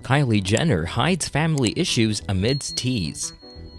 Kylie Jenner hides family issues amidst tease.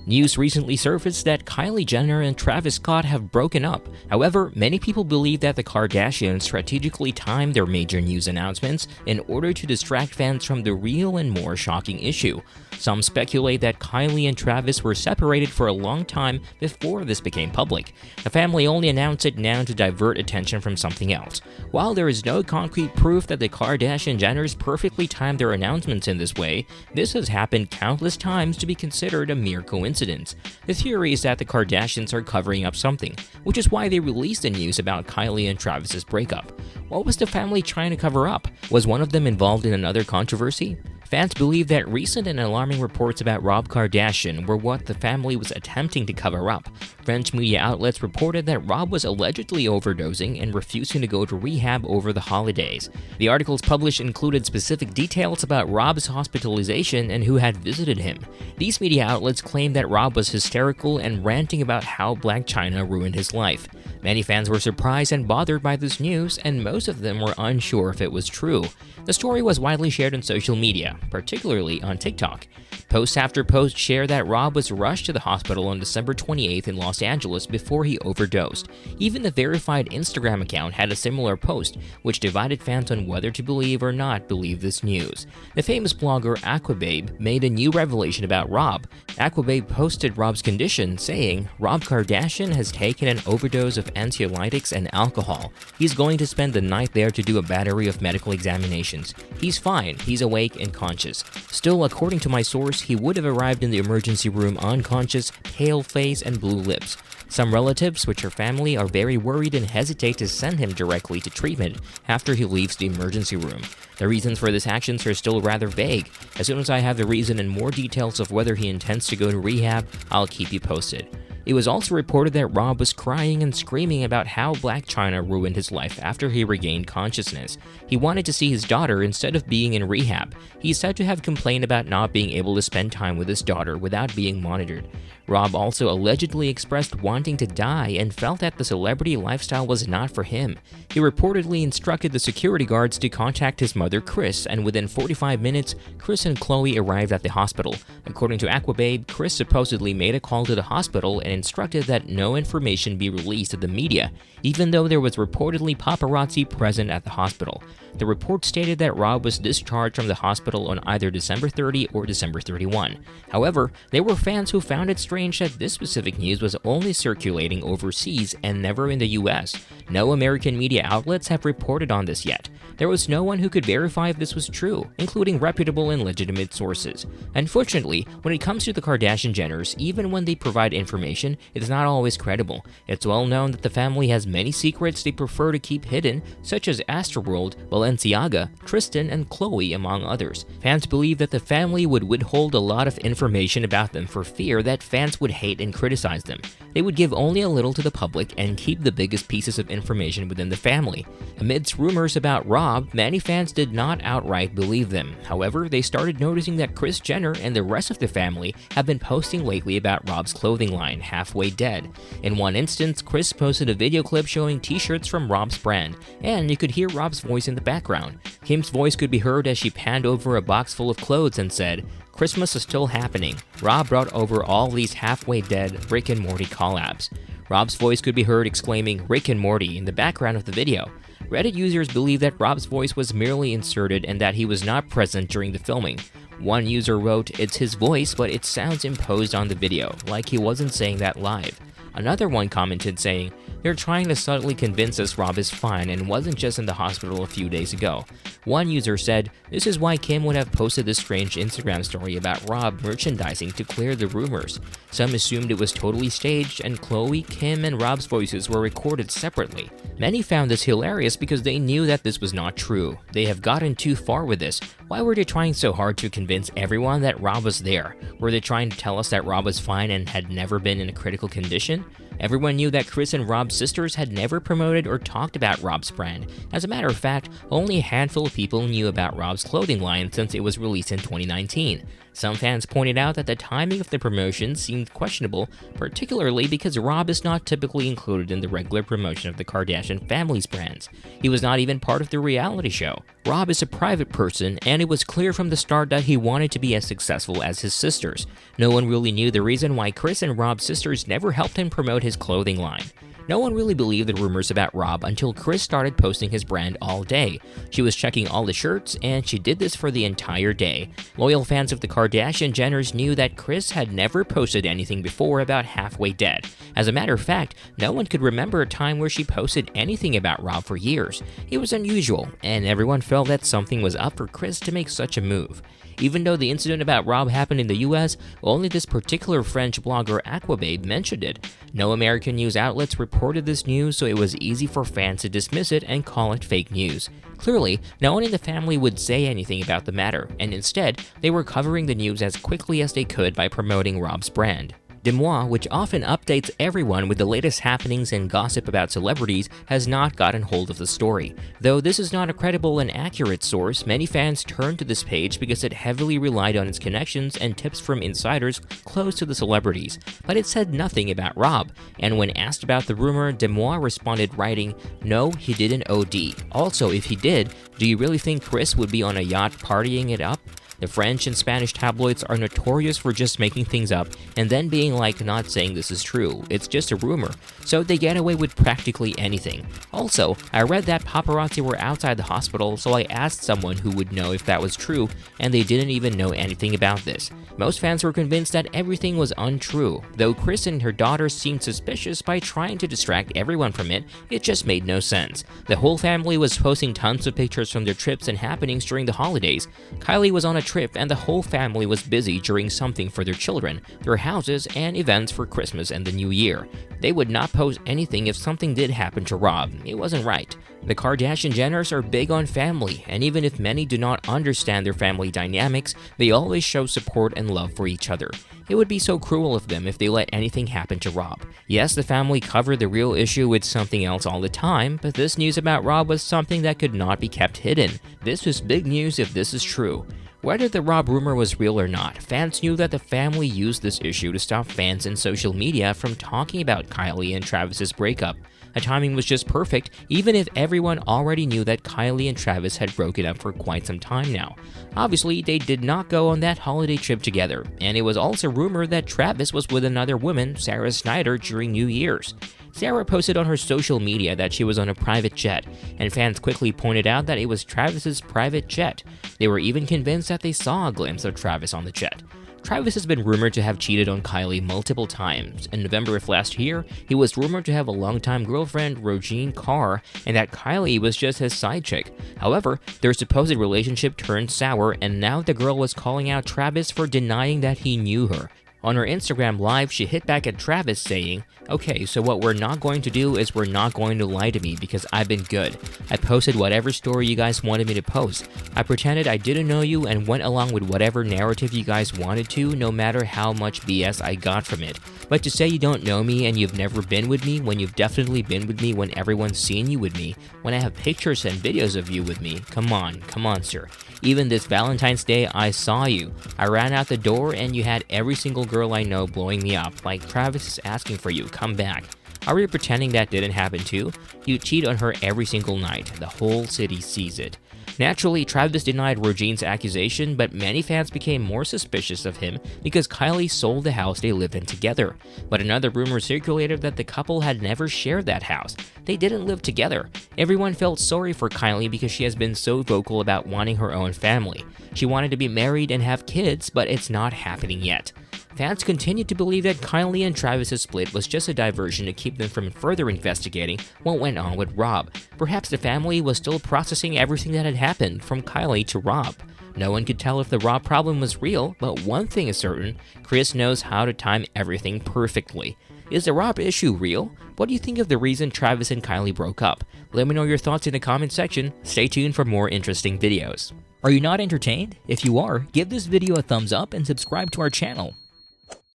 News recently surfaced that Kylie Jenner and Travis Scott have broken up. However, many people believe that the Kardashians strategically timed their major news announcements in order to distract fans from the real and more shocking issue. Some speculate that Kylie and Travis were separated for a long time before this became public. The family only announced it now to divert attention from something else. While there is no concrete proof that the Kardashian-Jenners perfectly timed their announcements in this way, this has happened countless times to be considered a mere coincidence. The theory is that the Kardashians are covering up something, which is why they released the news about Kylie and Travis's breakup. What was the family trying to cover up? Was one of them involved in another controversy? Fans believe that recent and alarming reports about Rob Kardashian were what the family was attempting to cover up. French media outlets reported that Rob was allegedly overdosing and refusing to go to rehab over the holidays. The articles published included specific details about Rob's hospitalization and who had visited him. These media outlets claimed that Rob was hysterical and ranting about how Blac Chyna ruined his life. Many fans were surprised and bothered by this news, and most of them were unsure if it was true. The story was widely shared on social media, particularly on TikTok. Post after post share that Rob was rushed to the hospital on December 28th in Los Angeles before he overdosed. Even the verified Instagram account had a similar post, which divided fans on whether to believe or not believe this news. The famous blogger Aquababe made a new revelation about Rob. Aquababe posted Rob's condition, saying, "Rob Kardashian has taken an overdose of anxiolytics and alcohol. He's going to spend the night there to do a battery of medical examinations. He's fine, he's awake and conscious. Still, according to my source, he would have arrived in the emergency room unconscious, pale face, and blue lips. Some relatives, which are family, are very worried and hesitate to send him directly to treatment after he leaves the emergency room. The reasons for this actions are still rather vague. As soon as I have the reason and more details of whether he intends to go to rehab, I'll keep you posted." It was also reported that Rob was crying and screaming about how Blac Chyna ruined his life after he regained consciousness. He wanted to see his daughter instead of being in rehab. He is said to have complained about not being able to spend time with his daughter without being monitored. Rob also allegedly expressed wanting to die and felt that the celebrity lifestyle was not for him. He reportedly instructed the security guards to contact his mother, Kris, and within 45 minutes, Kris and Khloe arrived at the hospital. According to Aquababe, Kris supposedly made a call to the hospital and instructed that no information be released to the media, even though there was reportedly paparazzi present at the hospital. The report stated that Rob was discharged from the hospital on either December 30 or December 31. However, there were fans who found it strange that this specific news was only circulating overseas and never in the US. No American media outlets have reported on this yet. There was no one who could verify if this was true, including reputable and legitimate sources. Unfortunately, when it comes to the Kardashian-Jenners, even when they provide information, it is not always credible. It's well known that the family has many secrets they prefer to keep hidden, such as Astroworld, Balenciaga, Tristan, and Khloe, among others. Fans believe that the family would withhold a lot of information about them for fear that fans would hate and criticize them. They would give only a little to the public and keep the biggest pieces of information within the family. Amidst rumors about Rob, many fans did not outright believe them. However, they started noticing that Kris Jenner and the rest of the family have been posting lately about Rob's clothing line, Halfway Dead. In one instance, Kris posted a video clip showing t-shirts from Rob's brand, and you could hear Rob's voice in the background. Kim's voice could be heard as she panned over a box full of clothes and said, "Christmas is still happening. Rob brought over all these Halfway Dead Rick and Morty collabs." Rob's voice could be heard exclaiming Rick and Morty in the background of the video. Reddit users believe that Rob's voice was merely inserted and that he was not present during the filming. One user wrote, "It's his voice, but it sounds imposed on the video, like he wasn't saying that live." Another one commented saying, "They're trying to subtly convince us Rob is fine and wasn't just in the hospital a few days ago." One user said, "This is why Kim would have posted this strange Instagram story about Rob merchandising to clear the rumors." Some assumed it was totally staged and Khloe, Kim, and Rob's voices were recorded separately. Many found this hilarious because they knew that this was not true. They have gotten too far with this. Why were they trying so hard to convince everyone that Rob was there? Were they trying to tell us that Rob was fine and had never been in a critical condition? Everyone knew that Kris and Rob sisters had never promoted or talked about Rob's brand. As a matter of fact, only a handful of people knew about Rob's clothing line since it was released in 2019. Some fans pointed out that the timing of the promotion seemed questionable, particularly because Rob is not typically included in the regular promotion of the Kardashian family's brands. He was not even part of the reality show. Rob is a private person, and it was clear from the start that he wanted to be as successful as his sisters. No one really knew the reason why Kris and Rob's sisters never helped him promote his clothing line. No one really believed the rumors about Rob until Kris started posting his brand all day. She was checking all the shirts, and she did this for the entire day. Loyal fans of the Kardashian Jenners knew that Kris had never posted anything before about Halfway Dead. As a matter of fact, no one could remember a time where she posted anything about Rob for years. It was unusual, and everyone felt that something was up for Kris to make such a move. Even though the incident about Rob happened in the US, only this particular French blogger Aquababe mentioned it. No American news outlets reported this news, so it was easy for fans to dismiss it and call it fake news. Clearly, no one in the family would say anything about the matter, and instead, they were covering the news as quickly as they could by promoting Rob's brand. Demois, which often updates everyone with the latest happenings and gossip about celebrities, has not gotten hold of the story. Though this is not a credible and accurate source, many fans turned to this page because it heavily relied on its connections and tips from insiders close to the celebrities. But it said nothing about Rob, and when asked about the rumor, Demois responded writing, "No, he didn't OD. Also, if he did, do you really think Kris would be on a yacht partying it up?" The French and Spanish tabloids are notorious for just making things up and then being like, not saying this is true, it's just a rumor, so they get away with practically anything. Also, I read that paparazzi were outside the hospital, so I asked someone who would know if that was true, and they didn't even know anything about this. Most fans were convinced that everything was untrue. Though Kris and her daughter seemed suspicious by trying to distract everyone from it, it just made no sense. The whole family was posting tons of pictures from their trips and happenings during the holidays. Kylie was on a trip, and the whole family was busy doing something for their children, their houses, and events for Christmas and the New Year. They would not post anything if something did happen to Rob. It wasn't right. The Kardashian Jenners are big on family, and even if many do not understand their family dynamics, they always show support and love for each other. It would be so cruel of them if they let anything happen to Rob. Yes, the family covered the real issue with something else all the time, but this news about Rob was something that could not be kept hidden. This was big news if this is true. Whether the Rob rumor was real or not, fans knew that the family used this issue to stop fans and social media from talking about Kylie and Travis's breakup. The timing was just perfect, even if everyone already knew that Kylie and Travis had broken up for quite some time now. Obviously, they did not go on that holiday trip together, and it was also rumored that Travis was with another woman, Sarah Snyder, during New Year's. Sarah posted on her social media that she was on a private jet, and fans quickly pointed out that it was Travis's private jet. They were even convinced that they saw a glimpse of Travis on the jet. Travis has been rumored to have cheated on Kylie multiple times. In November of last year, he was rumored to have a longtime girlfriend, Regine Carr, and that Kylie was just his side chick. However, their supposed relationship turned sour, and now the girl was calling out Travis for denying that he knew her. On her Instagram Live, she hit back at Travis saying, "Okay, so what we're not going to do is we're not going to lie to me because I've been good. I posted whatever story you guys wanted me to post. I pretended I didn't know you and went along with whatever narrative you guys wanted to, no matter how much BS I got from it. But to say you don't know me and you've never been with me when you've definitely been with me when everyone's seen you with me, when I have pictures and videos of you with me, come on, sir. Even this Valentine's Day, I saw you. I ran out the door and you had every single girl I know blowing me up, like Travis is asking for you, come back. Are you pretending that didn't happen too? You cheat on her every single night. The whole city sees it." Naturally, Travis denied Regine's accusation, but many fans became more suspicious of him because Kylie sold the house they lived in together. But another rumor circulated that the couple had never shared that house. They didn't live together. Everyone felt sorry for Kylie because she has been so vocal about wanting her own family. She wanted to be married and have kids, but it's not happening yet. Fans continued to believe that Kylie and Travis' split was just a diversion to keep them from further investigating what went on with Rob. Perhaps the family was still processing everything that had happened from Kylie to Rob. No one could tell if the Rob problem was real, but one thing is certain, Kris knows how to time everything perfectly. Is the Rob issue real? What do you think of the reason Travis and Kylie broke up? Let me know your thoughts in the comment section. Stay tuned for more interesting videos. Are you not entertained? If you are, give this video a thumbs up and subscribe to our channel.